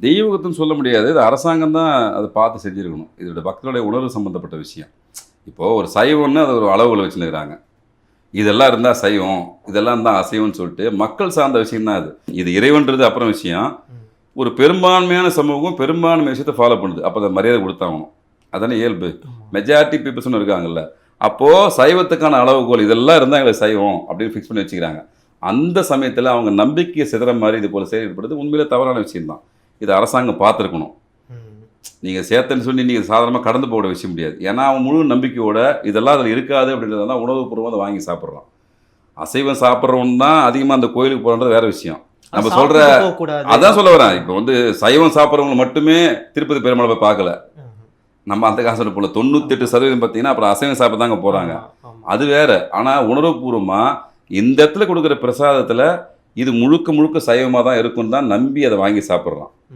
தெய்வகத்துன்னு சொல்ல முடியாது. இது அரசாங்கம் தான் அத பார்த்து செஞ்சிருக்கணும். இதோட பக்தர்களுடைய உணர்வு சம்மந்தப்பட்ட விஷயம். இப்போ ஒரு சைவம்னு அது ஒரு அளவுகோல் வச்சுன்னுருக்காங்க. இதெல்லாம் இருந்தா சைவம், இதெல்லாம் தான் அசைவம்னு சொல்லிட்டு மக்கள் சார்ந்த விஷயம் தான் அது. இது இறைவன்றது அப்புறம் விஷயம். ஒரு பெரும்பான்மையான சமூகம் பெரும்பான்மை விஷயத்த ஃபாலோ பண்ணுது. அப்ப அத மரியாதை குடுத்தாகணும். அதானே இயல்பு. மெஜாரிட்டி பீப்பிள்ஸ்ன்னு இருக்காங்கல்ல. அப்போ சைவத்துக்கான அளவுகோல் இதெல்லாம் இருந்தா எங்களுக்கு சைவம் அப்படின்னு ஃபிக்ஸ் பண்ணி வச்சுக்கிறாங்க. அந்த சமயத்துல அவங்க நம்பிக்கைய சிதற மாரி இது போல செயல்படுறது உண்மையிலே தவறான விஷயம் தான். இத அரசாங்கம் பார்த்திருக்கணும். நீங்க சேத்தன்னு சொல்லி நீங்க சாதாரணமா கடந்து போக விஷயம் முடியாது. ஏன்னா அவன் முழு நம்பிக்கையோட இதெல்லாம் அதில இருக்காது அப்படின்றதெல்லாம் உணவுபூர்வமா அத வாங்கி சாப்பிடுறான். அசைவம் சாப்பிடுறவன் தான் அதிகமா அந்த கோயிலுக்கு போறன்றது வேற விஷயம். நம்ம சொல்ற அதான் சொல்ல வரேன். இப்போ வந்து சைவம் சாப்பிடுறவங்க மட்டுமே திருப்பதி பெருமாள போய் பார்க்கல. நம்ம அந்த கான்செப்ட் போல 98% பார்த்தீங்கன்னா, அப்புறம் அசைவம் சாப்பிட தாங்க போறாங்க. அது வேற. ஆனா உணர்வுபூர்வமா இந்த இடத்துல குடுக்குற பிரசாதத்துல இது முழுக்க முழுக்க சைவமா தான் இருக்கும்னு தான் நம்பி அத வாங்கி சாப்பிடுறான்.